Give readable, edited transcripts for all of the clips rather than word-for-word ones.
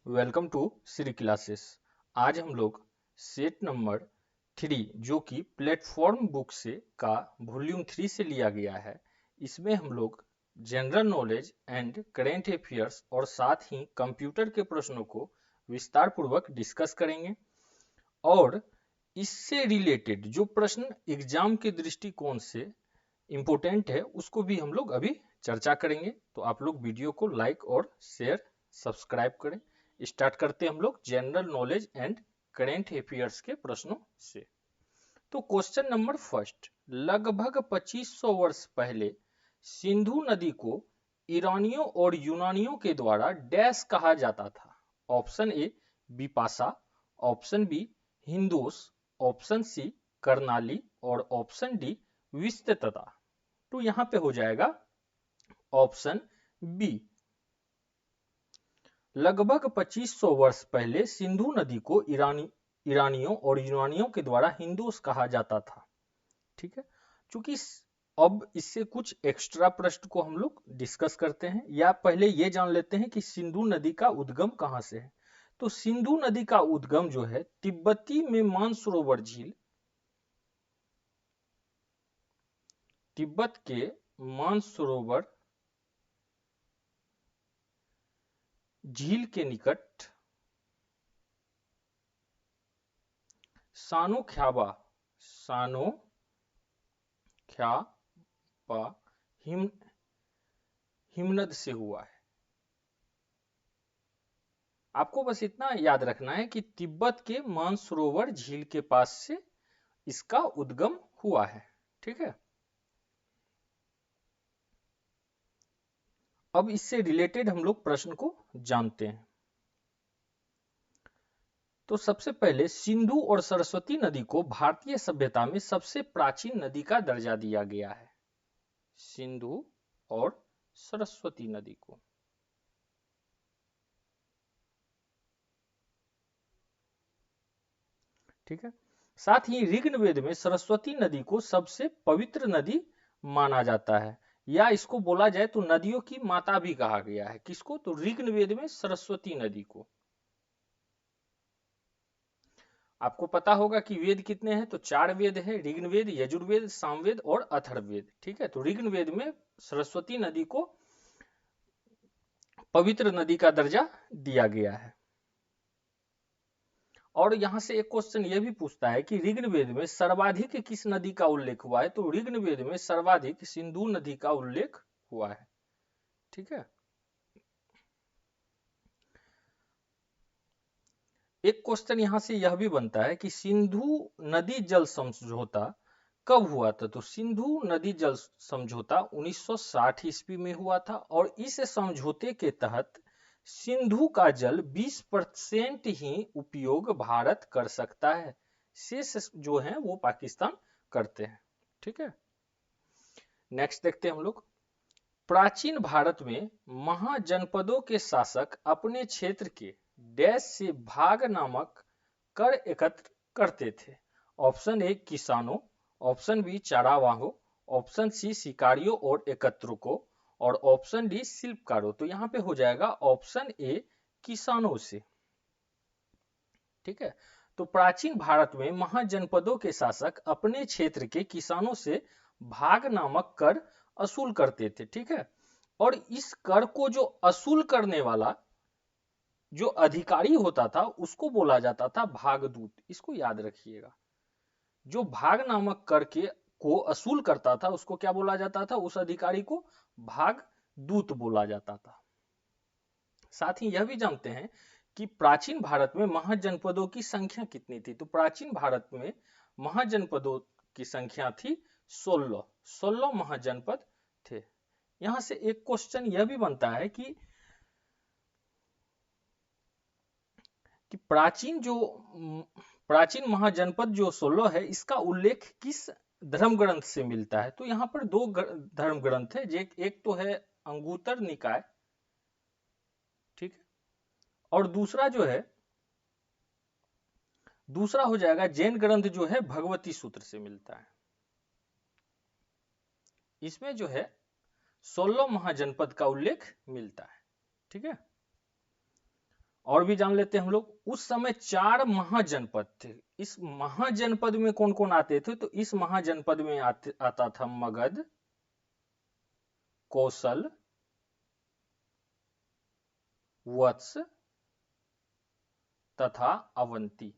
Welcome to Shri classes. आज हम लोग सेट नंबर 3 जो कि प्लेटफॉर्म बुक से का वॉल्यूम 3 से लिया गया है। इसमें हम लोग general knowledge and current affairs और साथ ही कंप्यूटर के प्रश्नों को विस्तार पूर्वक डिस्कस करेंगे और इससे रिलेटेड जो प्रश्न एग्जाम के दृष्टिकोण से इम्पोर्टेंट है उसको भी हम लोग अभी चर्चा करेंगे। तो आप लोग वीडियो को लाइक और शेयर सब्सक्राइब करें। स्टार्ट करते हैं हम लोग general knowledge and current affairs के प्रश्नों से। तो क्वेश्चन नंबर फर्स्ट, लगभग 2500 वर्ष पहले सिंधु नदी को ईरानियों और यूनानियों के द्वारा डैश कहा जाता था। Option A Bipasha, option B हिंदोस, ऑप्शन सी कर्नाली और ऑप्शन डी विस्तृतता। तो यहां पे हो जाएगा ऑप्शन बी। लगभग 2500 वर्ष पहले सिंधु नदी को ईरानियों और यूनानियों के द्वारा हिंदोस कहा जाता था। ठीक है, चूंकि अब इससे कुछ एक्स्ट्रा प्रश्न को हम लोग डिस्कस करते हैं, या पहले ये जान लेते हैं कि सिंधु नदी का उद्गम कहां से है। तो सिंधु नदी का उद्गम जो है तिब्बती में मानसरोवर झील, तिब्बत के मानसरोवर झील के निकट सानो ख्याबा हिम हिमनद से हुआ है। आपको बस इतना याद रखना है कि तिब्बत के मानसरोवर झील के पास से इसका उद्गम हुआ है। ठीक है, अब इससे रिलेटेड हम लोग प्रश्न को जानते हैं। तो सबसे पहले सिंधु और सरस्वती नदी को भारतीय सभ्यता में सबसे प्राचीन नदी का दर्जा दिया गया है। सिंधु और सरस्वती नदी को, ठीक है, साथ ही ऋग्वेद में सरस्वती नदी को सबसे पवित्र नदी माना जाता है, या इसको बोला जाए तो नदियों की माता भी कहा गया है। किसको? तो ऋग्वेद में सरस्वती नदी को। आपको पता होगा कि वेद कितने हैं, तो 4 वेद है, ऋग्वेद, यजुर्वेद, सामवेद और अथर्ववेद। ठीक है, तो ऋग्वेद में सरस्वती नदी को पवित्र नदी का दर्जा दिया गया है। और यहां से एक क्वेश्चन यह भी पूछता है कि ऋग्वेद में सर्वाधिक किस नदी का उल्लेख हुआ है। तो ऋग्वेद में सर्वाधिक सिंधु नदी का उल्लेख हुआ है। ठीक है, एक क्वेश्चन यहां से यह भी बनता है कि सिंधु नदी जल समझौता कब हुआ था। तो सिंधु नदी जल समझौता 1960 ईस्वी में हुआ था, और इस समझौते के तहत सिंधु का जल 20% ही उपयोग भारत कर सकता है, शेष जो है वो पाकिस्तान करते हैं। ठीक है, नेक्स्ट देखते हैं हम लोग। प्राचीन भारत में महाजनपदों के शासक अपने क्षेत्र के डैश से भाग नामक कर एकत्र करते थे। ऑप्शन ए किसानों, ऑप्शन बी चारावाहों, ऑप्शन सी शिकारियों और एकत्रों और ऑप्शन डी शिल्पकारों। तो यहां पे हो जाएगा ऑप्शन ए किसानों से। ठीक है, तो प्राचीन भारत में महाजनपदों के शासक अपने क्षेत्र के किसानों से भाग नामक कर असूल करते थे। ठीक है, और इस कर को जो असूल करने वाला जो अधिकारी होता था उसको बोला जाता था भागदूत। इसको याद रखिएगा, जो भाग नामक कर के को असूल करता था उसको क्या बोला जाता था? उस अधिकारी को भागदूत बोला जाता था। साथ ही यह भी जानते हैं कि प्राचीन भारत में महाजनपदों की संख्या कितनी थी। तो प्राचीन भारत में महाजनपदों की संख्या थी 16 महाजनपद थे। यहां से एक क्वेश्चन यह भी बनता है कि प्राचीन महाजनपद जो 16 है इसका उल्लेख किस धर्म ग्रंथ से मिलता है। तो यहाँ पर दो धर्म ग्रंथ है, एक तो है अंगुतर निकाय, ठीक है, और दूसरा हो जाएगा जैन ग्रंथ जो है भगवती सूत्र से मिलता है। इसमें जो है 16 महाजनपद का उल्लेख मिलता है। ठीक है, और भी जान लेते हैं हम लोग। उस समय 4 महाजनपद थे। इस महाजनपद में कौन कौन आते थे? तो इस महाजनपद में आता था मगध, कौशल, वत्स तथा अवंती।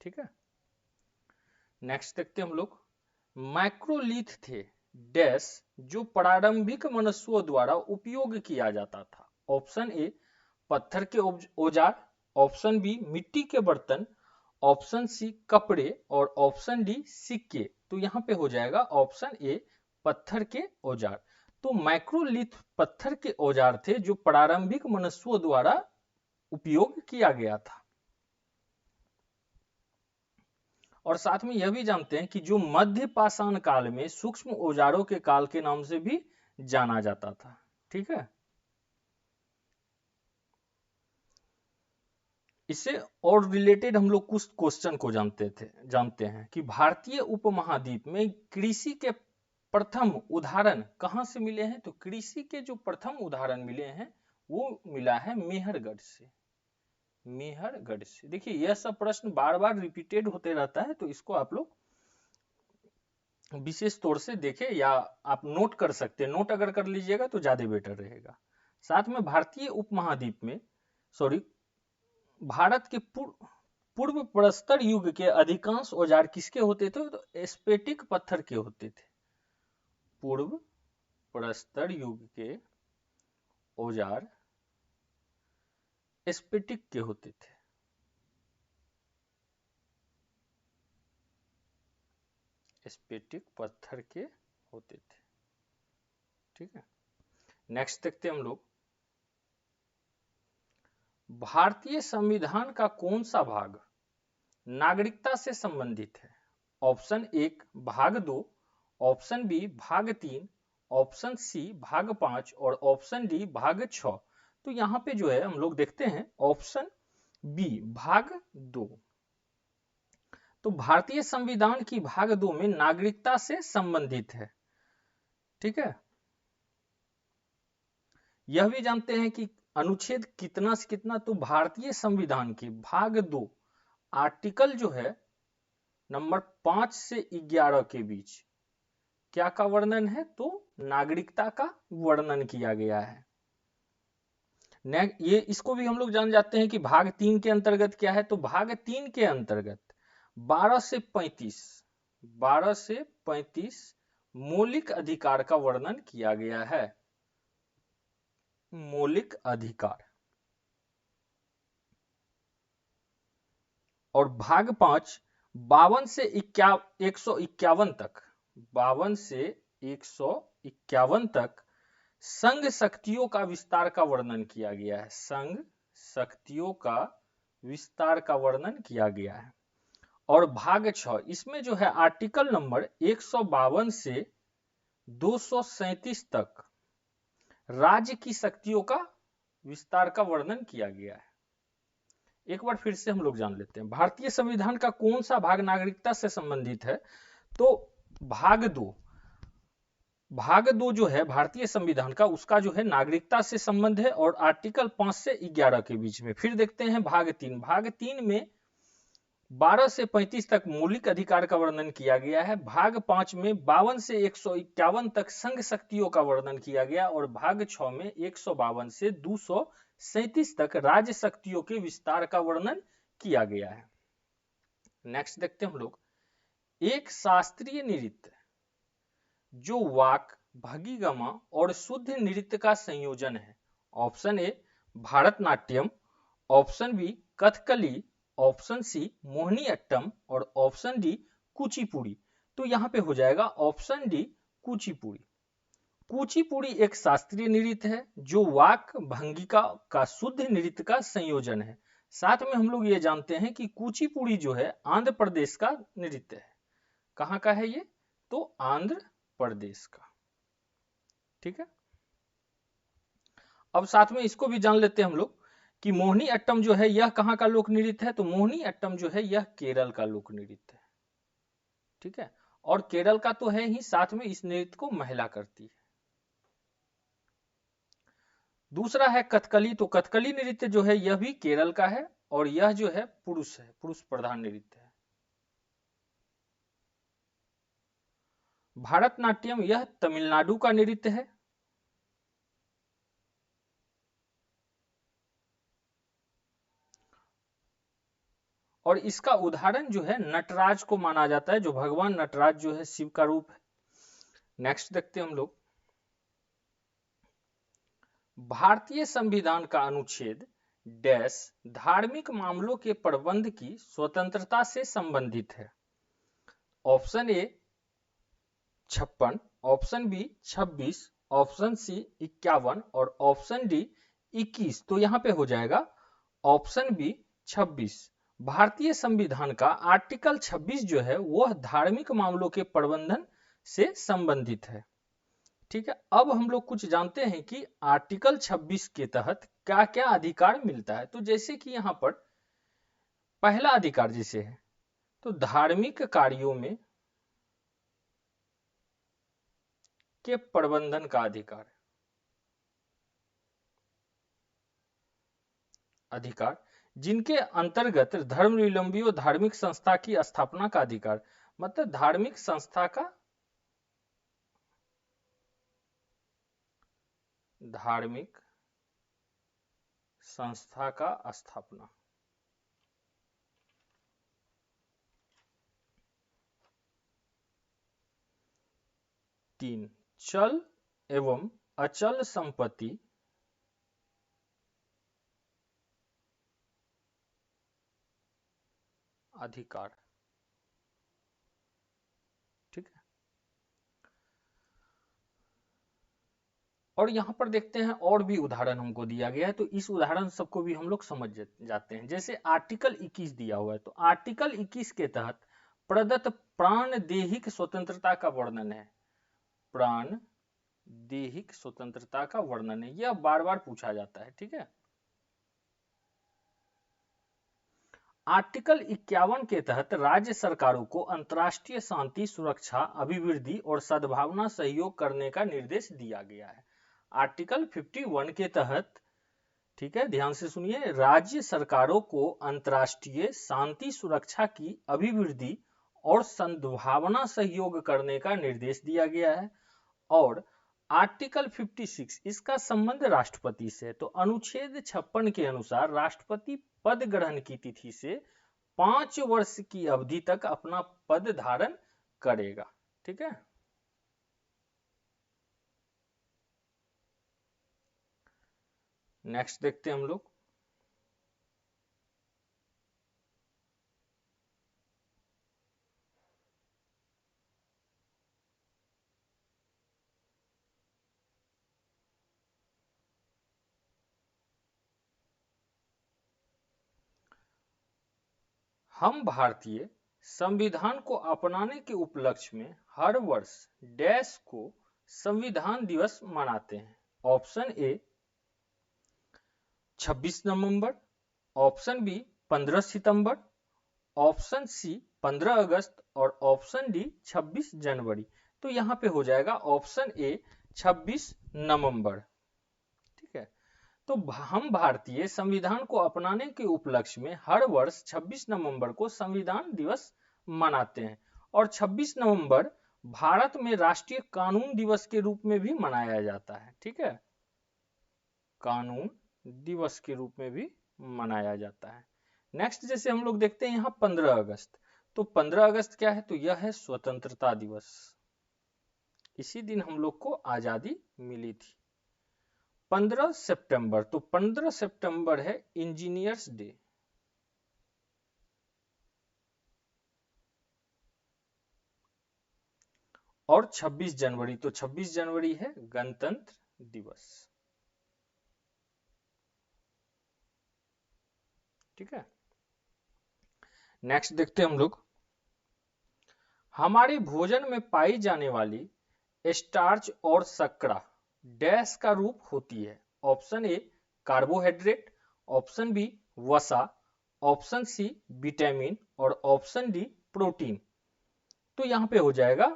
ठीक है, नेक्स्ट देखते हैं हम लोग। माइक्रोलिथ थे डैश जो प्रारंभिक मनुष्यों द्वारा उपयोग किया जाता था। ऑप्शन ए पत्थर के औजार, ऑप्शन बी मिट्टी के बर्तन, ऑप्शन सी कपड़े और ऑप्शन डी सिक्के। तो यहाँ पे हो जाएगा ऑप्शन ए पत्थर के औजार। तो माइक्रोलिथ पत्थर के औजार थे जो प्रारंभिक मनुष्यों द्वारा उपयोग किया गया था। और साथ में यह भी जानते हैं कि जो मध्य पाषाण काल में सूक्ष्म औजारों के काल के नाम से भी जाना जाता था। ठीक है, इससे और रिलेटेड हम लोग कुछ क्वेश्चन को जानते हैं कि भारतीय उपमहाद्वीप में कृषि के प्रथम उदाहरण कहां से मिले हैं? तो कृषि के जो प्रथम उदाहरण मिले हैं वो मिला है मेहरगढ़ से। मेहरगढ़ से। देखिए यह सब प्रश्न बार बार रिपीटेड होते रहता है, तो इसको आप लोग विशेष तौर से देखें या आप नोट कर सकते हैं। नोट अगर कर लीजिएगा तो ज्यादा बेटर रहेगा। साथ में भारतीय उपमहाद्वीप में भारत के पूर्व प्रस्तर युग के अधिकांश औजार किसके होते थे? तो स्फटिक पत्थर के होते थे। पूर्व प्रस्तर युग के औजार स्फटिक के होते थे। स्फटिक पत्थर के होते थे। ठीक है, नेक्स्ट देखते हैं हम लोग। भारतीय संविधान का कौन सा भाग नागरिकता से संबंधित है? ऑप्शन 1 भाग 2, ऑप्शन बी भाग 3, ऑप्शन सी भाग 5 और ऑप्शन डी भाग 6। तो यहाँ पे जो है हम लोग देखते हैं ऑप्शन बी भाग 2। तो भारतीय संविधान की भाग 2 में नागरिकता से संबंधित है। ठीक है, यह भी जानते हैं कि अनुच्छेद कितना से कितना? तो भारतीय संविधान की भाग 2 आर्टिकल जो है नंबर 5 से 11 के बीच क्या का वर्णन है? तो नागरिकता का वर्णन किया गया है। ये इसको भी हम लोग जान जाते हैं कि भाग 3 के अंतर्गत क्या है? तो भाग 3 के अंतर्गत 12 से 35 मौलिक अधिकार का वर्णन किया गया है। मौलिक अधिकार। और भाग 5 52 से 151 तक 52 से 151 तक संघ शक्तियों का विस्तार का वर्णन किया गया है। संघ शक्तियों का विस्तार का वर्णन किया गया है। और भाग 6 इसमें जो है आर्टिकल नंबर 152 से 237 तक राज्य की शक्तियों का विस्तार का वर्णन किया गया है। एक बार फिर से हम लोग जान लेते हैं भारतीय संविधान का कौन सा भाग नागरिकता से संबंधित है? तो भाग 2 जो है भारतीय संविधान का उसका जो है नागरिकता से संबंध है और आर्टिकल 5 से 11 के बीच में। फिर देखते हैं भाग 3 में 12 से 35 तक मौलिक अधिकार का वर्णन किया गया है। भाग 5 में 52 से 151 तक संघ शक्तियों का वर्णन किया गया और भाग 6 में 152 से 237 तक राज्य शक्तियों के विस्तार का वर्णन किया गया है। नेक्स्ट देखते हैं हम लोग। एक शास्त्रीय नृत्य जो वाक, भंगिमा और शुद्ध नृत्य का संयोजन है। Option A Bharatanatyam, option B Kathakali, option C Mohiniyattam और ऑप्शन डी कुचिपुड़ी। तो यहाँ पे हो जाएगा ऑप्शन डी कुचिपुड़ी। कुचिपुड़ी एक शास्त्रीय नृत्य है जो वाक भंगिका का शुद्ध नृत्य का संयोजन है। साथ में हम लोग ये जानते हैं कि कुचिपुड़ी जो है आंध्र प्रदेश का नृत्य है। कहाँ का है ये? तो आंध्र प्रदेश का। ठीक है, अब साथ में इसको भी जान लेते हैं हम लोग कि मोहिनीअट्टम जो है यह कहाँ का लोक नृत्य है? तो मोहिनीअट्टम जो है यह केरल का लोक नृत्य है। ठीक है, और केरल का तो है ही, साथ में इस नृत्य को महिला करती है। दूसरा है कथकली। तो कथकली नृत्य जो है यह भी केरल का है और यह जो है पुरुष प्रधान नृत्य है। भारतनाट्यम यह तमिलनाडु का नृत्य है। और इसका उदाहरण जो है नटराज को माना जाता है, जो भगवान नटराज जो है शिव का रूप है। नेक्स्ट देखते हैं हम लोग, भारतीय संविधान का अनुच्छेद डैश धार्मिक मामलों के प्रबंध की स्वतंत्रता से संबंधित है। Option A 56, option B 26, option C 51 और ऑप्शन डी 21। तो यहां पे हो जाएगा ऑप्शन बी 26। भारतीय संविधान का आर्टिकल 26 जो है वह धार्मिक मामलों के प्रबंधन से संबंधित है। ठीक है, अब हम लोग कुछ जानते हैं कि आर्टिकल 26 के तहत क्या क्या अधिकार मिलता है। तो जैसे कि यहाँ पर पहला अधिकार जैसे है तो धार्मिक कार्यों में के प्रबंधन का अधिकार जिनके अंतर्गत धर्मावलंबियों धार्मिक संस्था की स्थापना का अधिकार, मतलब धार्मिक संस्था का स्थापना। 3 चल एवं अचल संपत्ति अधिकार। ठीक है, और यहां पर देखते हैं और भी उदाहरण हमको दिया गया है, तो इस उदाहरण सबको भी हम लोग समझ जाते हैं। जैसे आर्टिकल 21 दिया हुआ है, तो आर्टिकल 21 के तहत प्रदत्त प्राण देहिक स्वतंत्रता का वर्णन है। प्राण देहिक स्वतंत्रता का वर्णन है, यह बार बार पूछा जाता है। ठीक है, आर्टिकल 51 के तहत राज्य सरकारों को अंतर्राष्ट्रीय शांति, सुरक्षा, अभिवृद्धि और सद्भावना सहयोग करने का निर्देश दिया गया है। आर्टिकल 51 के तहत, ठीक है ध्यान से सुनिए, राज्य सरकारों को अंतर्राष्ट्रीय शांति, सुरक्षा की अभिवृद्धि और सद्भावना सहयोग करने का निर्देश दिया गया है। और आर्टिकल 56 इसका संबंध राष्ट्रपति से है। तो अनुच्छेद 56 के अनुसार राष्ट्रपति पद ग्रहण की तिथि से 5 वर्ष की अवधि तक अपना पद धारण करेगा। ठीक है, नेक्स्ट देखते हैं हम लोग, हम भारतीय संविधान को अपनाने के उपलक्ष्य में हर वर्ष डैश को संविधान दिवस मनाते हैं। ऑप्शन ए 26 नवंबर, ऑप्शन बी 15 सितंबर, ऑप्शन सी 15 अगस्त और ऑप्शन डी 26 जनवरी। तो यहां पे हो जाएगा ऑप्शन ए 26 नवंबर। ठीक है, तो हम भारतीय संविधान को अपनाने के उपलक्ष्य में हर वर्ष 26 नवंबर को संविधान दिवस मनाते हैं। और 26 नवंबर भारत में राष्ट्रीय कानून दिवस के रूप में भी मनाया जाता है। ठीक है, कानून दिवस के रूप में भी मनाया जाता है। नेक्स्ट जैसे हम लोग देखते हैं यहाँ 15 अगस्त। तो 15 अगस्त क्या है, तो यह है स्वतंत्रता दिवस। इसी दिन हम लोग को आजादी मिली थी। 15 सितंबर, तो 15 सितंबर है इंजीनियर्स डे। और 26 जनवरी, तो 26 जनवरी है गणतंत्र दिवस। ठीक है, नेक्स्ट देखते हैं हम लोग, हमारे भोजन में पाई जाने वाली स्टार्च और शर्करा डैश का रूप होती है। Option A carbohydrate, option B वसा, ऑप्शन सी विटामिन और ऑप्शन डी प्रोटीन। तो यहां पे हो जाएगा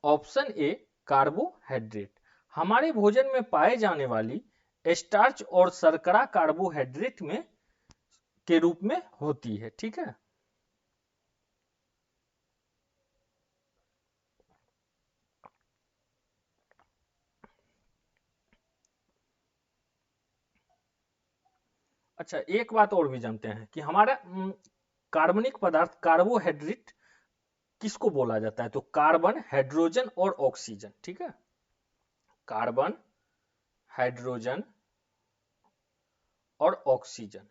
ऑप्शन ए कार्बोहाइड्रेट। हमारे भोजन में पाए जाने वाली स्टार्च और शर्करा कार्बोहाइड्रेट में के रूप में होती है। ठीक है, अच्छा एक बात और भी जानते हैं कि हमारा कार्बनिक पदार्थ कार्बोहाइड्रेट किसको बोला जाता है? तो कार्बन, हाइड्रोजन और ऑक्सीजन। ठीक है, कार्बन, हाइड्रोजन और ऑक्सीजन।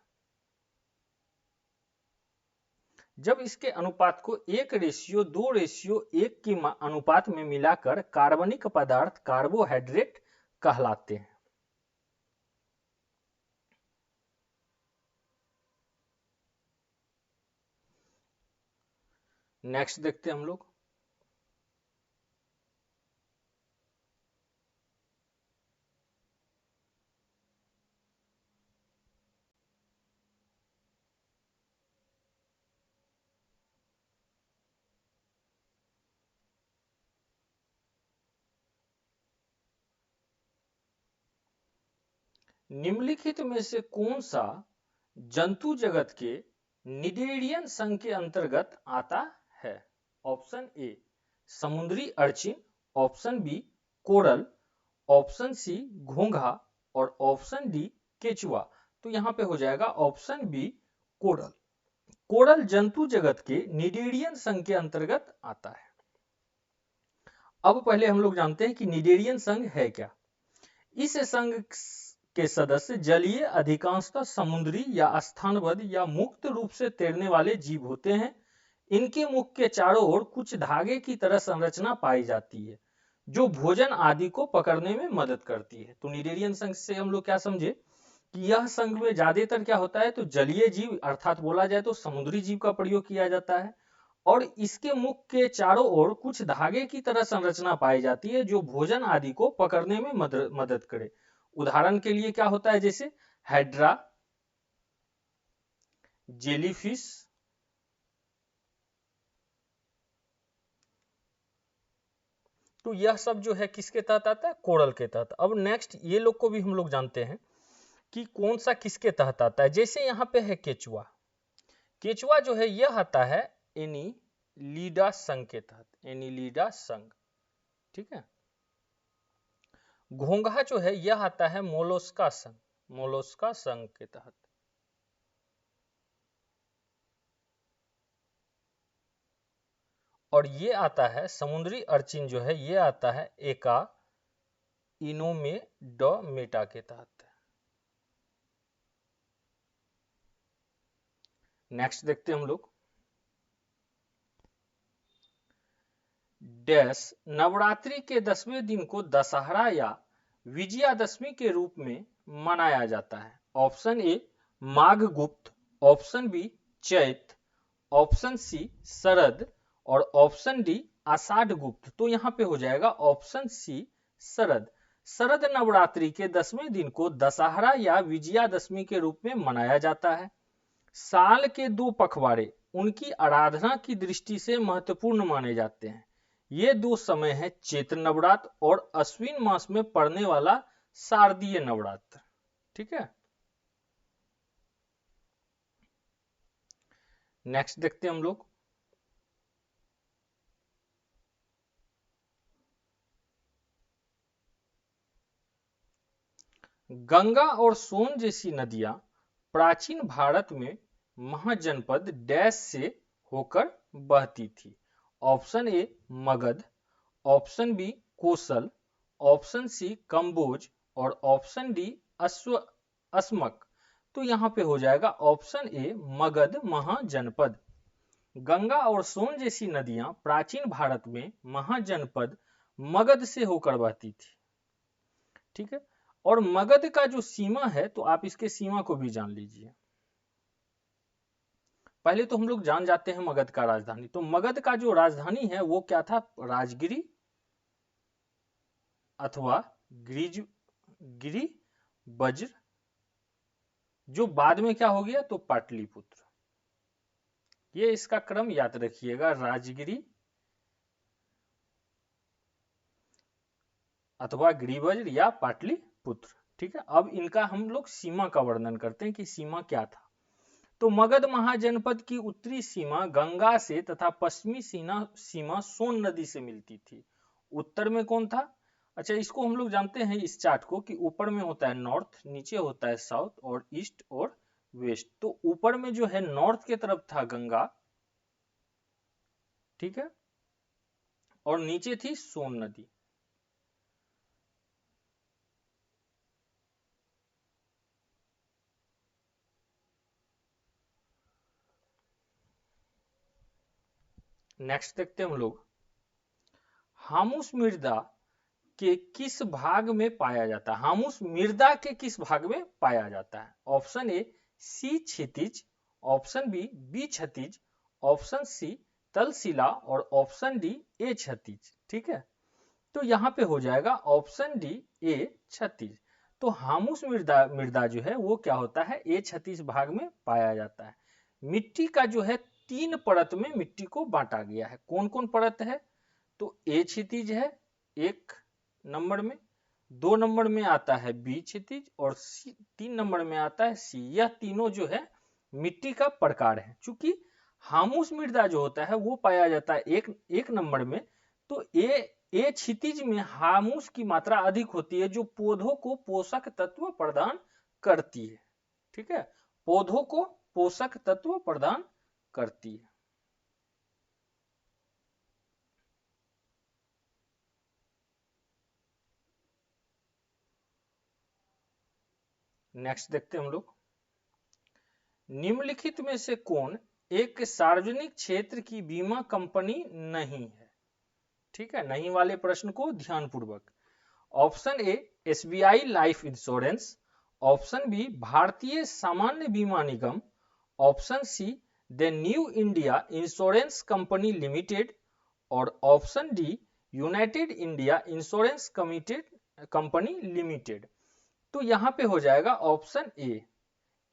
जब इसके अनुपात को 1:2:1 की अनुपात में मिलाकर कार्बनिक पदार्थ कार्बोहाइड्रेट कहलाते हैं। नेक्स्ट देखते हैं हम लोग। निम्नलिखित में से कौन सा जंतु जगत के निडेरियन संघ के अंतर्गत आता है? ऑप्शन ए समुद्री urchin, option B coral, option C घोंघा और ऑप्शन डी केचुआ। तो यहां पे हो जाएगा ऑप्शन बी कोरल। कोरल जंतु जगत के निडेरियन संघ के अंतर्गत आता है। अब पहले हम लोग जानते हैं कि निडेरियन संघ है क्या। इस संघ के सदस्य जलीय, अधिकांशतः समुद्री या स्थानबद्ध या मुक्त रूप से तैरने वाले जीव होते हैं। इनके मुख के चारों ओर कुछ धागे की तरह संरचना पाई जाती है जो भोजन आदि को पकड़ने में मदद करती है। तो निडेरियन संघ से हम लोग क्या समझे कि यह संघ में ज्यादातर क्या होता है, तो जलीय जीव अर्थात बोला जाए तो समुद्री जीव का प्रयोग किया जाता है और इसके मुख के चारों ओर कुछ धागे की तरह संरचना पाई जाती है जो भोजन आदि को पकड़ने में मदद करे। उदाहरण के लिए क्या होता है, जैसे हाइड्रा, जेलीफिश, तो यह सब जो है किसके तहत आता है? कोरल के तहत। अब नेक्स्ट ये लोग को भी हम लोग जानते हैं कि कौन सा किसके तहत आता है। जैसे यहाँ पे है केचुआ। केचुआ जो है यह आता है एनीलिडा संघ के तहत, एनीलिडा संघ। ठीक है, घोंघा जो है यह आता है मोलस्का संघ, मोलस्का संघ के तहत। और ये आता है समुद्री अर्चिन जो है ये आता है एका इनोमेडोमेटा के तहत। नेक्स्ट देखते हैं हम लोग। डैश नवरात्रि के 10वें दिन को दशहरा या विजयादशमी के रूप में मनाया जाता है। ऑप्शन ए माघ गुप्त, ऑप्शन बी चैत, ऑप्शन सी शरद और ऑप्शन डी आषाढ़ गुप्त। तो यहाँ पे हो जाएगा ऑप्शन सी शरद। शरद नवरात्रि के 10वें दिन को दशहरा या विजयादशमी के रूप में मनाया जाता है। साल के 2 पखवाड़े उनकी आराधना की दृष्टि से महत्वपूर्ण माने जाते हैं। ये 2 समय है चैत्र नवरात्र और अश्विन मास में पड़ने वाला शारदीय नवरात्र। ठीक है, नेक्स्ट देखते हैं हम लोग। गंगा और सोन जैसी नदियां प्राचीन भारत में महाजनपद डैश से होकर बहती थी। Option A Magadh, option B Kosala, option C Kamboja और ऑप्शन डी अस्मक। तो यहाँ पे हो जाएगा ऑप्शन ए मगध महाजनपद। गंगा और सोन जैसी नदियां प्राचीन भारत में महाजनपद मगध से होकर बहती थी। ठीक है, और मगध का जो सीमा है तो आप इसके सीमा को भी जान लीजिए। पहले तो हम लोग जान जाते हैं मगध का राजधानी। तो मगध का जो राजधानी है वो क्या था? राजगिरी अथवा गिरी वज्र, जो बाद में क्या हो गया तो पाटलिपुत्र। ये इसका क्रम याद रखिएगा, राजगिरी अथवा गिरिवज्र या पाटलिपुत्र। ठीक है, अब इनका हम लोग सीमा का वर्णन करते हैं कि सीमा क्या था। तो मगध महाजनपद की उत्तरी सीमा गंगा से तथा पश्चिमी सीमा सोन नदी से मिलती थी। उत्तर में कौन था? अच्छा, इसको हम लोग जानते हैं इस चार्ट को कि ऊपर में होता है नॉर्थ, नीचे होता है साउथ और ईस्ट और वेस्ट। तो ऊपर में जो है नॉर्थ के तरफ था गंगा, ठीक है, और नीचे थी सोन नदी। नेक्स्ट देखते हैं हम लोग, हामुस मृदा के किस भाग में पाया जाता है? हामुस मृदा के किस भाग में पाया जाता है? ऑप्शन ए सी क्षितिज, ऑप्शन बी बी क्षितिज, ऑप्शन सी तलशिला और ऑप्शन डी ए क्षितिज। ठीक है, तो यहाँ पे हो जाएगा ऑप्शन डी ए क्षितिज। तो हामुस मृदा मृदा जो है वो क्या होता है? ए क्षितिज भाग में पाया जाता है। मिट्टी का जो है 3 परत में मिट्टी को बांटा गया है। कौन कौन परत है? तो ए क्षितिज है 1 नंबर में, 2 नंबर में आता है बी क्षितिज और 3 नंबर में आता है सी। यह तीनों जो है मिट्टी का प्रकार है। चूंकि हामुस मृदा जो होता है वो पाया जाता है एक नंबर में, तो ए क्षितिज में हामुस की मात्रा अधिक होती है जो पौधों को पोषक तत्व प्रदान करती है। ठीक है, पौधों को पोषक तत्व प्रदान करती है। नेक्स्ट देखते हैं हम लोग, निम्नलिखित में से कौन एक सार्वजनिक क्षेत्र की बीमा कंपनी नहीं है? ठीक है, नहीं वाले प्रश्न को ध्यानपूर्वक। Option A SBI life insurance, option B Bharatiya Samanya Bima Nigam, option C the new India insurance company limited और option D United India insurance company limited. तो यहां पे हो जाएगा option A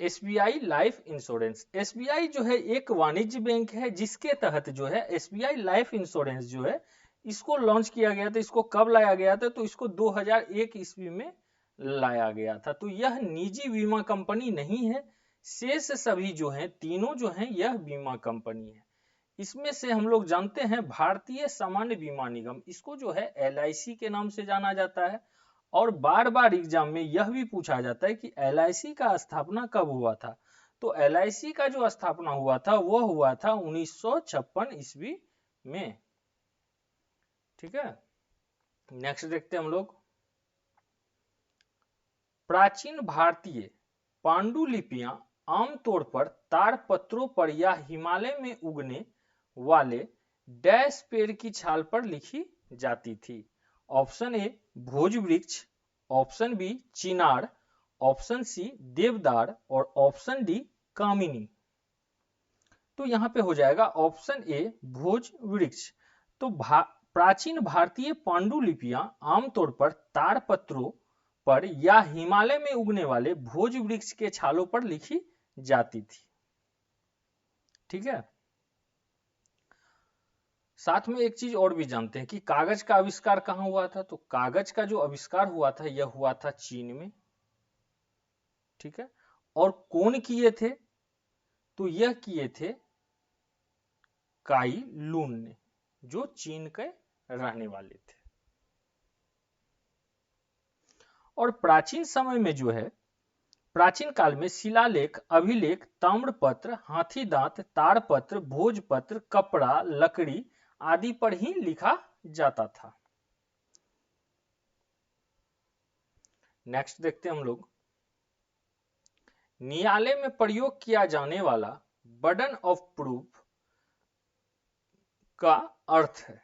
SBI life insurance. SBI जो है एक वाणिज्य बैंक है जिसके तहत जो है एसबीआई लाइफ इंश्योरेंस जो है इसको लॉन्च किया गया था। इसको कब लाया गया था? तो इसको 2001 ईस्वी में लाया गया था। तो यह निजी बीमा कंपनी नहीं है। शेष सभी जो हैं तीनों जो हैं यह बीमा कंपनी है। इसमें से हम लोग जानते हैं भारतीय सामान्य बीमा निगम, इसको जो है एलआईसी के नाम से जाना जाता है। और बार बार एग्जाम में यह भी पूछा जाता है कि एलआईसी का स्थापना कब हुआ था? तो एलआईसी का जो स्थापना हुआ था वह हुआ था 1956 ईस्वी में। ठीक है, नेक्स्ट देखते हैं हम लोग, प्राचीन भारतीय पांडुलिपियां आमतौर पर ताड़पत्रों पर या हिमालय में उगने वाले डैश पेड़ की छाल पर लिखी जाती थी। ऑप्शन ए भोज वृक्ष, ऑप्शन बी चिनार, ऑप्शन सी देवदार और ऑप्शन डी कामिनी। तो यहां पे हो जाएगा ऑप्शन ए भोज वृक्ष। तो प्राचीन भारतीय पांडुलिपियां आमतौर पर ताड़पत्रों पर या हिमालय में उगने वाले भोज वृक्ष के छालों पर लिखी जाती थी। ठीक है, साथ में एक चीज और भी जानते हैं कि कागज का आविष्कार कहां हुआ था? तो कागज का जो आविष्कार हुआ था यह हुआ था चीन में। ठीक है, और कौन किए थे? तो यह किए थे काई लून ने, जो चीन के रहने वाले थे। और प्राचीन समय में जो है प्राचीन काल में शिलालेख, अभिलेख, ताम्रपत्र, हाथी दांत, ताड़पत्र, भोजपत्र, कपड़ा, लकड़ी आदि पर ही लिखा जाता था। नेक्स्ट देखते हैं हम लोग, न्यायालय में प्रयोग किया जाने वाला बर्डन ऑफ प्रूफ का अर्थ है।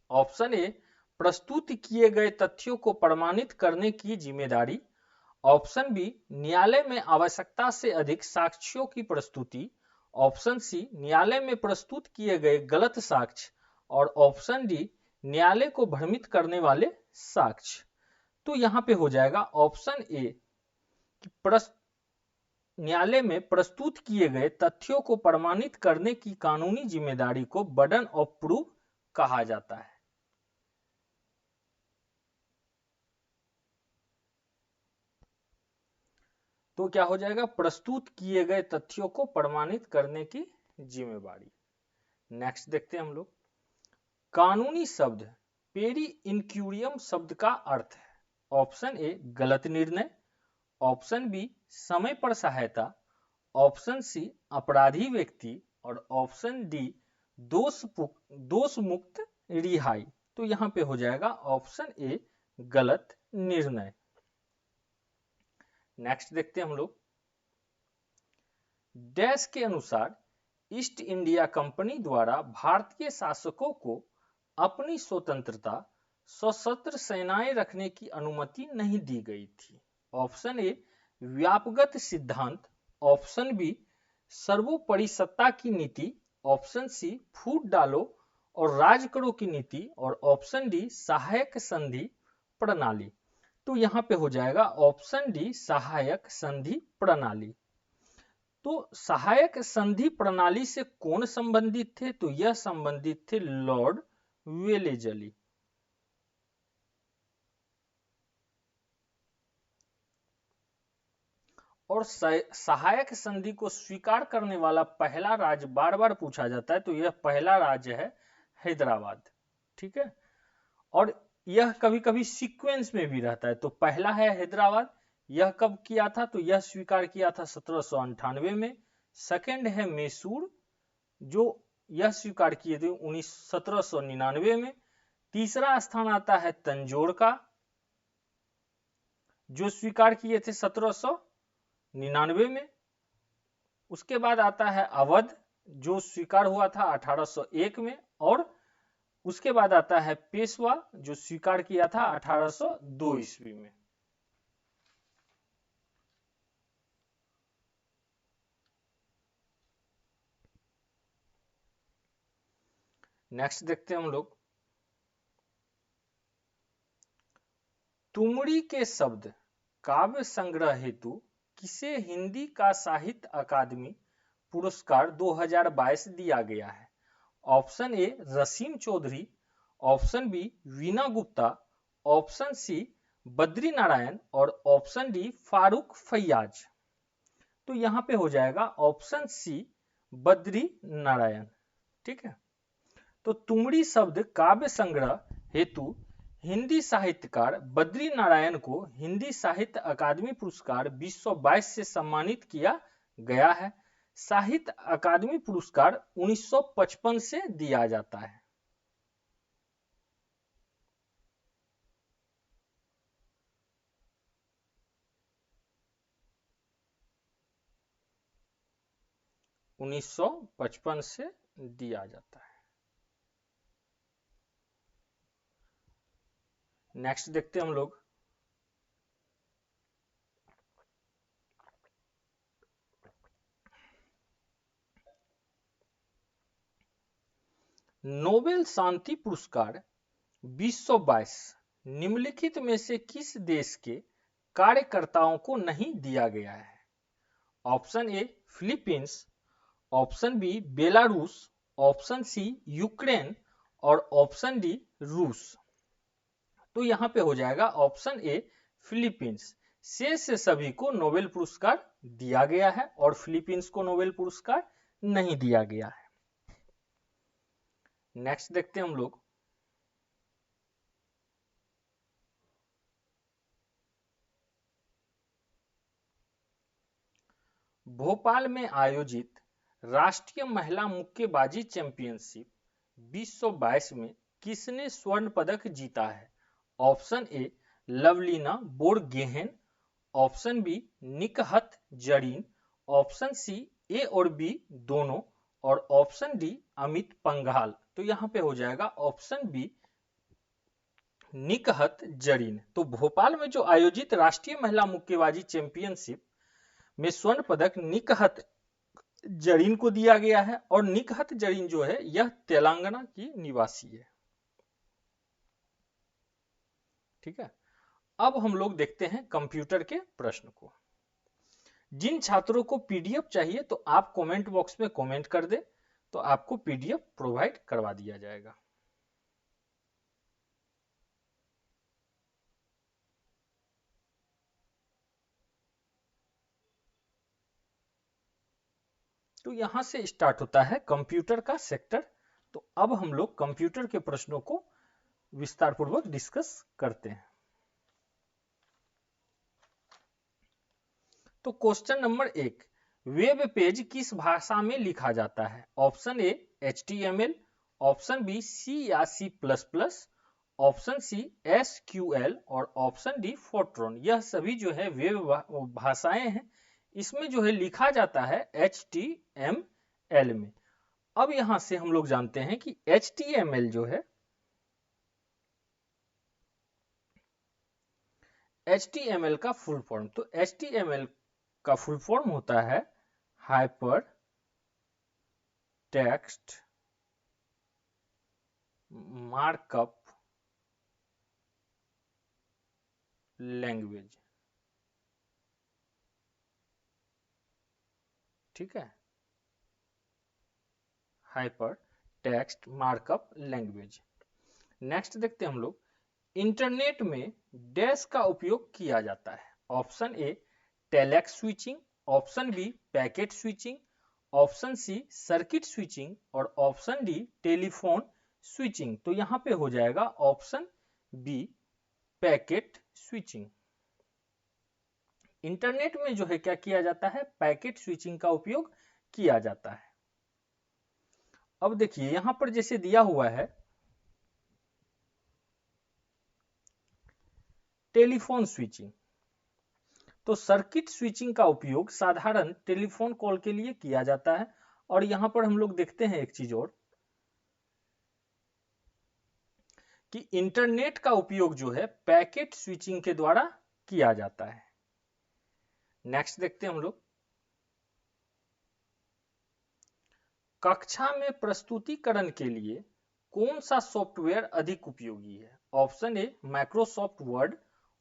ऑप्शन ए प्रस्तुत किए गए तथ्यों को प्रमाणित करने की जिम्मेदारी, ऑप्शन बी न्यायालय में आवश्यकता से अधिक साक्ष्यों की प्रस्तुति, ऑप्शन सी न्यायालय में प्रस्तुत किए गए गलत साक्ष्य और ऑप्शन डी न्यायालय को भ्रमित करने वाले साक्ष्य। तो यहां पे हो जाएगा ऑप्शन ए न्यायालय में प्रस्तुत किए गए तथ्यों को प्रमाणित करने की कानूनी जिम्मेदारी को बर्डन ऑफ प्रूफ कहा जाता है। तो क्या हो जाएगा, प्रस्तुत किए गए तथ्यों को प्रमाणित करने की जिम्मेवारी। नेक्स्ट देखते हैं हम लोग, कानूनी शब्द पेरी इंक्यूरियम शब्द का अर्थ है। ऑप्शन ए गलत निर्णय, ऑप्शन बी समय पर सहायता, ऑप्शन सी अपराधी व्यक्ति और ऑप्शन डी दोष मुक्त रिहाई। तो यहां पे हो जाएगा ऑप्शन ए गलत निर्णय। नेक्स्ट देखते हैं हम लोग, डैश के अनुसार ईस्ट इंडिया कंपनी द्वारा भारतीय शासकों को अपनी स्वतंत्रता सशस्त्र सेनाएं रखने की अनुमति नहीं दी गई थी। ऑप्शन ए व्यापगत सिद्धांत, ऑप्शन बी सर्वोपरि सत्ता की नीति, ऑप्शन सी फूट डालो और राज करो की नीति और ऑप्शन डी सहायक संधि प्रणाली। तो यहां पे हो जाएगा ऑप्शन डी सहायक संधि प्रणाली। तो सहायक संधि प्रणाली से कौन संबंधित थे, तो यह संबंधित थे लॉर्ड वेलेजली। और सहायक संधि को स्वीकार करने वाला पहला राज्य बार बार पूछा जाता है, तो यह पहला राज्य है हैदराबाद। ठीक है, और यह कभी कभी सीक्वेंस में भी रहता है। तो पहला है हैदराबाद, यह कब किया था, तो यह स्वीकार किया था 1798 में। सेकंड है मैसूर, जो यह स्वीकार किए थे 1799 में। तीसरा स्थान आता है तंजौर का, जो स्वीकार किए थे 1799 में। उसके बाद आता है अवध, जो स्वीकार हुआ था 1801 में। और उसके बाद आता है पेशवा, जो स्वीकार किया था 1802 ईस्वी में। नेक्स्ट देखते हैं हम लोग, तुमड़ी के शब्द काव्य संग्रह हेतु किसे हिंदी का साहित्य अकादमी पुरस्कार 2022 दिया गया है। Option A Rasim Chaudhary, option B Veena Gupta, option C Badri Narayan और ऑप्शन डी फारूक फैयाज। तो यहां पे हो जाएगा ऑप्शन सी बद्री नारायण। ठीक है, तो तुमड़ी शब्द काव्य संग्रह हेतु हिंदी साहित्यकार बद्री नारायण को हिंदी साहित्य अकादमी पुरस्कार 2022 से सम्मानित किया गया है। साहित्य अकादमी पुरस्कार 1955 से दिया जाता है। उन्नीस सौ पचपन से दिया जाता है। नेक्स्ट देखते हैं हम लोग, नोबेल शांति पुरस्कार 2022 निम्नलिखित में से किस देश के कार्यकर्ताओं को नहीं दिया गया है। Option A Philippines, option B Belarus, option C Ukraine और ऑप्शन डी रूस। तो यहां पे हो जाएगा ऑप्शन ए फिलीपींस। शेष से सभी को नोबेल पुरस्कार दिया गया है और फिलीपींस को नोबेल पुरस्कार नहीं दिया गया है। नेक्स्ट देखते हैं हम लोग, भोपाल में आयोजित राष्ट्रीय महिला मुक्केबाजी चैंपियनशिप 2022 में किसने स्वर्ण पदक जीता है। Option A Lovlina Borgohain, option B Nikhat Zareen, option C A और बी दोनों और ऑप्शन डी अमित पंघाल। तो यहां पे हो जाएगा ऑप्शन बी निकहत जरीन। तो भोपाल में जो आयोजित राष्ट्रीय महिला मुक्केबाजी चैंपियनशिप में स्वर्ण पदक निकहत जरीन को दिया गया है और निकहत जरीन जो है यह तेलंगाना की निवासी है। ठीक है, अब हम लोग देखते हैं कंप्यूटर के प्रश्न को। जिन छात्रों को पीडीएफ चाहिए तो आप कमेंट बॉक्स में कमेंट कर दे, तो आपको पीडीएफ प्रोवाइड करवा दिया जाएगा। तो यहां से स्टार्ट होता है कंप्यूटर का सेक्टर। तो अब हम लोग कंप्यूटर के प्रश्नों को विस्तार पूर्वक डिस्कस करते हैं। तो क्वेश्चन नंबर 1, वेब पेज किस भाषा में लिखा जाता है? Option A HTML, option B C या C++, ऑप्शन सी SQL और ऑप्शन डी फोर्ट्रॉन। यह सभी जो है वेब भाषाएं हैं, इसमें जो है लिखा जाता है HTML में। अब यहां से हम लोग जानते हैं कि HTML जो है, HTML का फुल फॉर्म, तो HTML का फुल फॉर्म होता है हाइपर टेक्स्ट मार्कअप लैंग्वेज। ठीक है, hyper text markup language. Next देखते हैं हम लोग, इंटरनेट में डैश का उपयोग किया जाता है? Option A telex switching, option B packet switching, option C circuit switching और ऑप्शन डी टेलीफोन स्विचिंग। तो यहां पे हो जाएगा option B packet switching. Internet में जो है क्या किया जाता है? पैकेट स्विचिंग का उपयोग किया जाता है। अब देखिए यहां पर जैसे दिया हुआ है टेलीफोन स्विचिंग, तो सर्किट स्विचिंग का उपयोग साधारण टेलीफोन कॉल के लिए किया जाता है। और यहां पर हम लोग देखते हैं एक चीज और, कि इंटरनेट का उपयोग जो है पैकेट स्विचिंग के द्वारा किया जाता है। नेक्स्ट देखते हैं हम लोग, कक्षा में प्रस्तुतिकरण के लिए कौन सा सॉफ्टवेयर अधिक उपयोगी है? Option A Microsoft Word,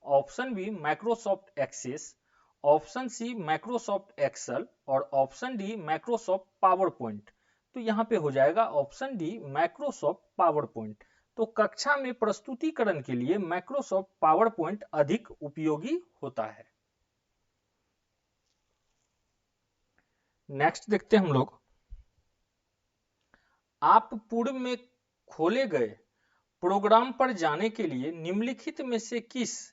option B Microsoft Access, option C Microsoft Excel और option D Microsoft PowerPoint. तो यहां पे हो जाएगा option D Microsoft PowerPoint. तो कक्षा में प्रस्तुतिकरण के लिए माइक्रोसॉफ्ट पावर पॉइंट अधिक उपयोगी होता है। नेक्स्ट देखते हैं हम लोग, आप पूर्व में खोले गए प्रोग्राम पर जाने के लिए निम्नलिखित में से किस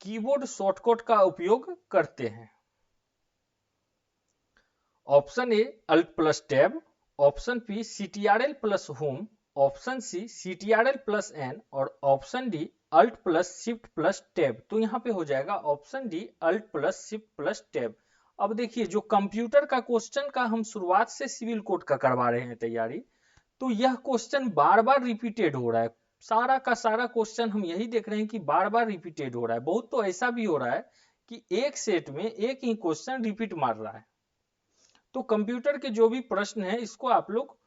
कीबोर्ड शॉर्टकट का उपयोग करते हैं? Option A Alt plus tab, option B CTRL plus home, option C CTRL plus N और option D Alt plus shift plus tab. तो यहां पे हो जाएगा option D Alt plus shift plus tab. अब देखिए जो कंप्यूटर का क्वेश्चन का हम शुरुआत से सिविल कोड का करवा रहे हैं तैयारी, तो यह क्वेश्चन बार बार रिपीटेड हो रहा है। सारा का सारा क्वेश्चन हम यही देख रहे हैं कि बार बार रिपीटेड हो रहा है। बहुत तो ऐसा भी हो रहा है कि एक सेट में एक ही क्वेश्चन रिपीट मार रहा है। तो कंप्यूटर के जो भी प्रश्न है इसको आप लोग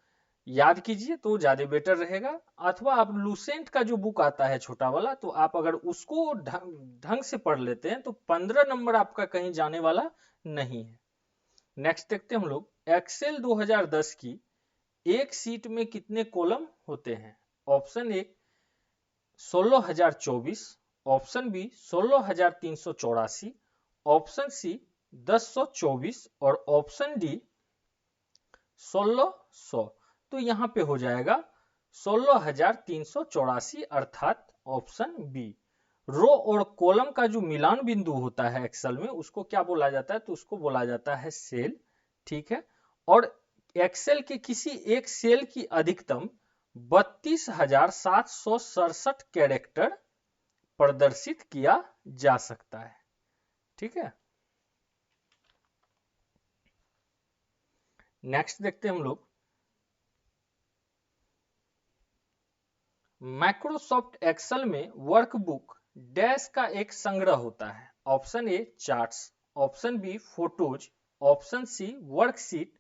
याद कीजिए तो ज्यादा बेटर रहेगा। अथवा आप लूसेंट का जो बुक आता है छोटा वाला, तो आप अगर उसको ढंग से पढ़ लेते हैं तो 15 नंबर आपका कहीं जाने वाला नहीं है। नेक्स्ट देखते हैं हम लोग, एक्सेल 2010 की एक सीट में कितने कॉलम होते हैं? Option A 16,024, option B 16,384, option C 1024 और ऑप्शन डी 1600। तो यहां पे हो जाएगा 16,384 अर्थात ऑप्शन बी। रो और कॉलम का जो मिलान बिंदु होता है एक्सेल में, उसको क्या बोला जाता है? तो उसको बोला जाता है सेल। ठीक है, और एक्सेल के किसी एक सेल की अधिकतम 32,767 कैरेक्टर प्रदर्शित किया जा सकता है। ठीक है, नेक्स्ट देखते हैं हम लोग, माइक्रोसॉफ्ट एक्सेल में वर्कबुक डैश का एक संग्रह होता है? Option A charts, option B photos, option C worksheet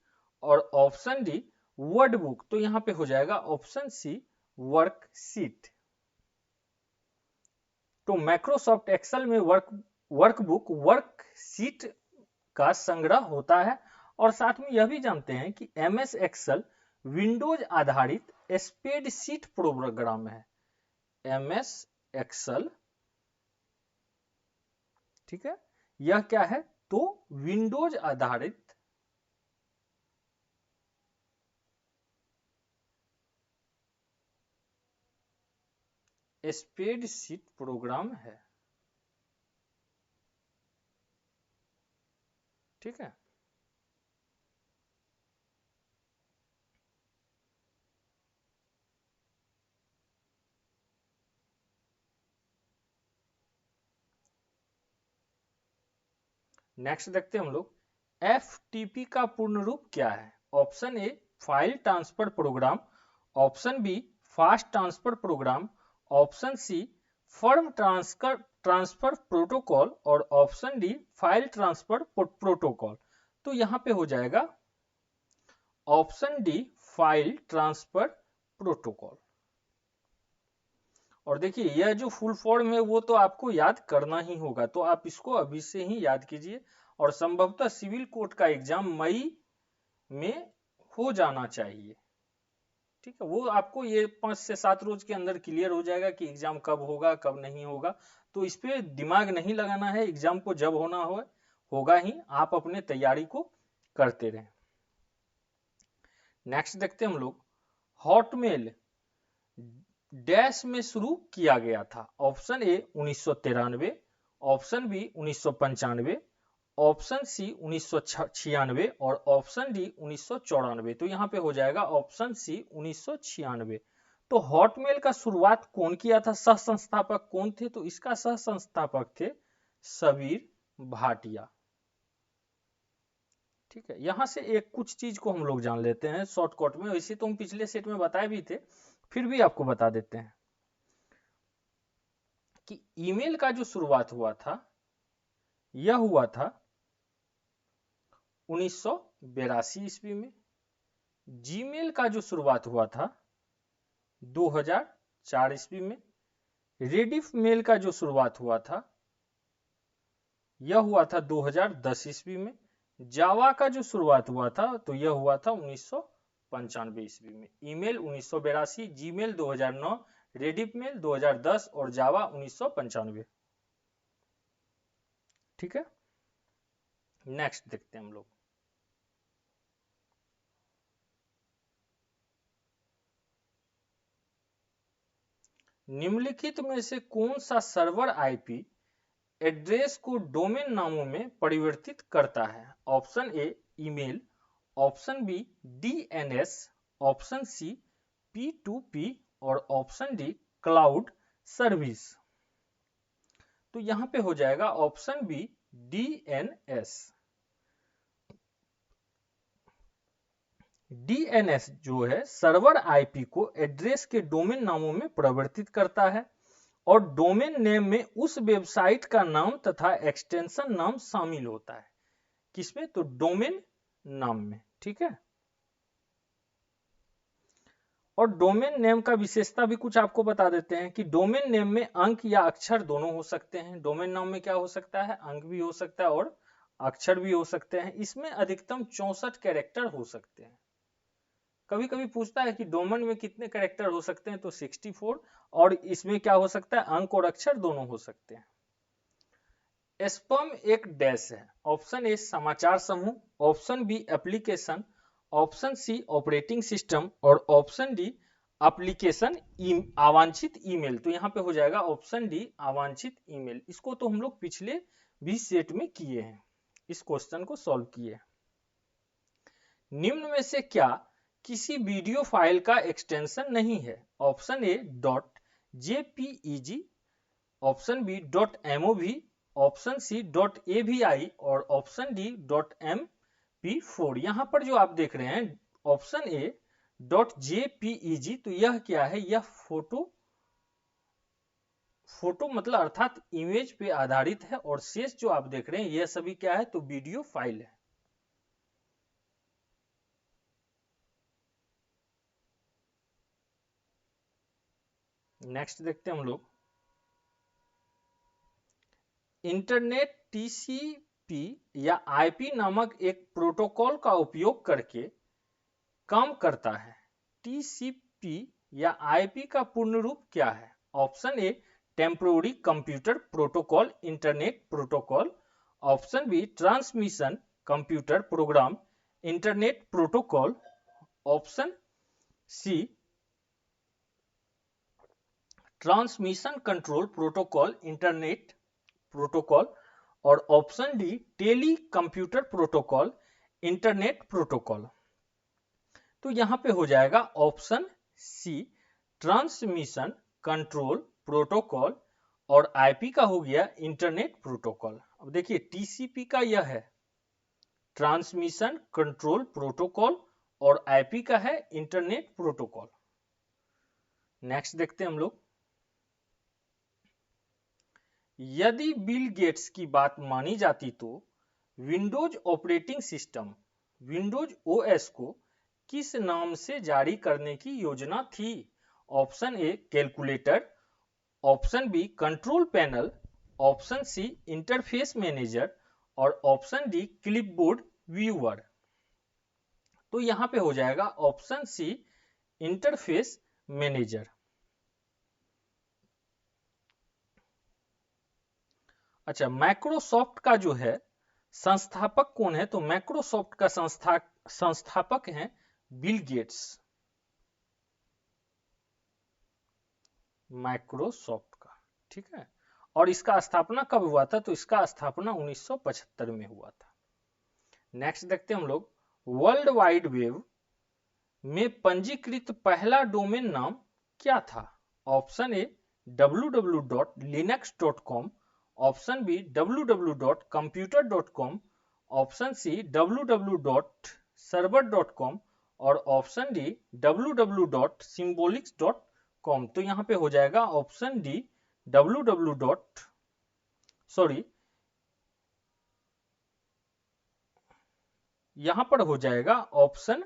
और ऑप्शन डी वर्डबुक। तो यहां पे हो जाएगा ऑप्शन सी वर्कशीट। तो माइक्रोसॉफ्ट एक्सेल में वर्कबुक वर्कशीट का संग्रह होता है। और साथ में यह भी जानते हैं कि MS एक्सेल विंडोज आधारित स्प्रेडशीट प्रोग्राम है। MS एक्सेल, ठीक है, यह क्या है? तो विंडोज आधारित स्प्रेडशीट प्रोग्राम है। ठीक है, नेक्स्ट देखते हैं हम लोग, एफटीपी का पूर्ण रूप क्या है? Option A file transfer program, option B fast transfer program, option C firm transfer protocol और option D file transfer protocol. तो यहां पे हो जाएगा option D file transfer protocol. और देखिए यह जो फुल फॉर्म है वो तो आपको याद करना ही होगा, तो आप इसको अभी से ही याद कीजिए और संभवतः सिविल कोर्ट का एग्जाम मई में हो जाना चाहिए। ठीक है, वो आपको ये 5 से 7 रोज के अंदर क्लियर हो जाएगा कि एग्जाम कब होगा कब नहीं होगा, तो इस पे दिमाग नहीं लगाना है, एग्जाम को जब होना हो होगा ही, आप अपने तैयारी को करते रहें। नेक्स्ट देखते हैं हम लोग, हॉटमेल डैश में शुरू किया गया था? Option A 1993, option B 1995, option C 1996 और ऑप्शन डी 1994। तो यहाँ पे हो जाएगा ऑप्शन सी 1996। तो हॉटमेल का शुरुआत कौन किया था, सह संस्थापक कौन थे? तो इसका सह संस्थापक थे सबीर भाटिया। ठीक है, यहां से एक कुछ चीज को हम लोग जान लेते हैं शॉर्टकट में, वैसे तो हम पिछले सेट में बताए भी थे, फिर भी आपको बता देते हैं कि ईमेल का जो शुरुआत हुआ था यह हुआ था 1982 ईस्वी में। जीमेल का जो शुरुआत हुआ था 2004 ईस्वी में। रेडिफ मेल का जो शुरुआत हुआ था यह हुआ था 2010 ईस्वी में। जावा का जो शुरुआत हुआ था तो यह हुआ था 1995 ईस्वी में। ईमेल 1982, जीमेल 2009, रेडिफ मेल 2010 और जावा 1995। ठीक है, नेक्स्ट देखते हैं हम लोग, निम्नलिखित में से कौन सा सर्वर आईपी एड्रेस को डोमेन नामों में परिवर्तित करता है? Option A email, option B DNS, option C P2P और ऑप्शन डी क्लाउड सर्विस। तो यहां पे हो जाएगा ऑप्शन बी डीएनएस। डीएनएस जो है सर्वर आईपी को एड्रेस के डोमेन नामों में परिवर्तित करता है और डोमेन नेम में उस वेबसाइट का नाम तथा एक्सटेंशन नाम शामिल होता है। किसमें? तो डोमेन नाम में। ठीक है, और डोमेन नेम का विशेषता भी कुछ आपको बता देते हैं कि डोमेन नेम में अंक या अक्षर दोनों हो सकते हैं। डोमेन नाम में क्या हो सकता है? अंक भी हो सकता है और अक्षर भी हो सकते हैं। इसमें अधिकतम 64 कैरेक्टर हो सकते हैं। कभी कभी पूछता है कि डोमेन में कितने कैरेक्टर हो सकते हैं, तो 64, और इसमें क्या हो सकता है? अंक और अक्षर दोनों हो सकते हैं। स्पैम एक डैश है। ऑप्शन ए समाचार समूह, option B application, option C operating system और ऑप्शन डी एप्लीकेशन अवांछित ईमेल। तो यहाँ पे हो जाएगा ऑप्शन डी अवांछित ईमेल। इसको तो हम लोग पिछले भी सेट में किए हैं, इस क्वेश्चन को सॉल्व किए। निम्न में से क्या किसी वीडियो फाइल का एक्सटेंशन नहीं है? Option A .jpeg, option B .mov, option C .avi और ऑप्शन डी .mp4। यहां पर जो आप देख रहे हैं ऑप्शन ए .jpeg, तो यह क्या है? यह फोटो मतलब अर्थात इमेज पे आधारित है, और शेष जो आप देख रहे हैं यह सभी क्या है? तो वीडियो फाइल है। नेक्स्ट देखते हैं हम लोग, इंटरनेट टीसीपी या आईपी नामक एक प्रोटोकॉल का उपयोग करके काम करता है। टीसीपी या आईपी का पूर्ण रूप क्या है? Option A temporary computer protocol internet protocol, option B transmission computer program internet protocol, option C transmission control protocol internet protocol, और option D tele computer protocol internet protocol. तो यहां पे हो जाएगा option C transmission control protocol, और IP का हो गया इंटरनेट प्रोटोकॉल। अब देखिए टीसीपी का यह है ट्रांसमिशन कंट्रोल प्रोटोकॉल, और आईपी का है इंटरनेट प्रोटोकॉल। नेक्स्ट देखते हैं हम लोग। यदि बिल गेट्स की बात मानी जाती तो Windows operating system Windows OS को किस नाम से जारी करने की योजना थी? Option A calculator, option B control panel, option C interface manager, और ऑप्शन डी क्लिपबोर्ड व्यूअर। तो यहां पे हो जाएगा ऑप्शन सी इंटरफेस मैनेजर। अच्छा, माइक्रोसॉफ्ट का जो है संस्थापक कौन है? तो माइक्रोसॉफ्ट का संस्थापक हैं बिल गेट्स। माइक्रोसॉफ्ट का, ठीक है। और इसका स्थापना कब हुआ था? तो इसका स्थापना 1975 में हुआ था। नेक्स्ट देखते हैं हम लोग। वर्ल्ड वाइड वेब में पंजीकृत पहला डोमेन नाम क्या था? Option A www.linux.com, option B www.computer.com, option C www.server.com, और ऑप्शन डी www.symbolics.com। तो यहां पे हो जाएगा ऑप्शन डी यहां पर हो जाएगा option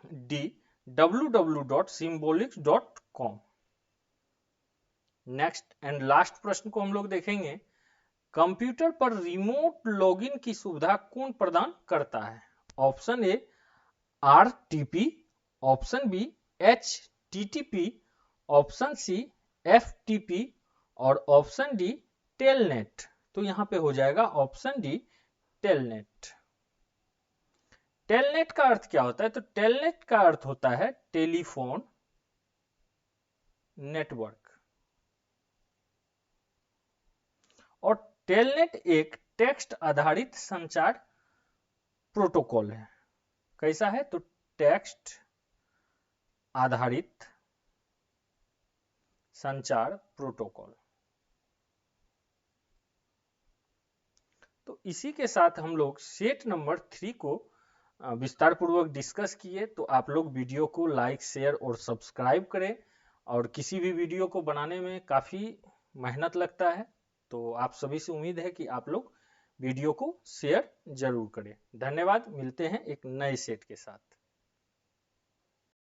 D www.symbolics.com। Next and last प्रश्न को हम लोग देखेंगे। कंप्यूटर पर रिमोट लॉगिन की सुविधा कौन प्रदान करता है? Option A RTP, option B HTTP, option C FTP, और ऑप्शन डी टेलनेट। तो यहां पे हो जाएगा ऑप्शन डी टेलनेट। टेलनेट का अर्थ क्या होता है? तो टेलनेट का अर्थ होता है टेलीफोन नेटवर्क, और टेलनेट एक टेक्स्ट आधारित संचार प्रोटोकॉल है। कैसा है? तो टेक्स्ट आधारित संचार प्रोटोकॉल। तो इसी के साथ हम लोग सेट नंबर 3 को विस्तार पूर्वक डिस्कस किए। तो आप लोग वीडियो को लाइक, शेयर और सब्सक्राइब करें। और किसी भी वीडियो को बनाने में काफी मेहनत लगता है, तो आप सभी से उम्मीद है कि आप लोग वीडियो को शेयर जरूर करें। धन्यवाद, मिलते हैं एक नए सेट के साथ।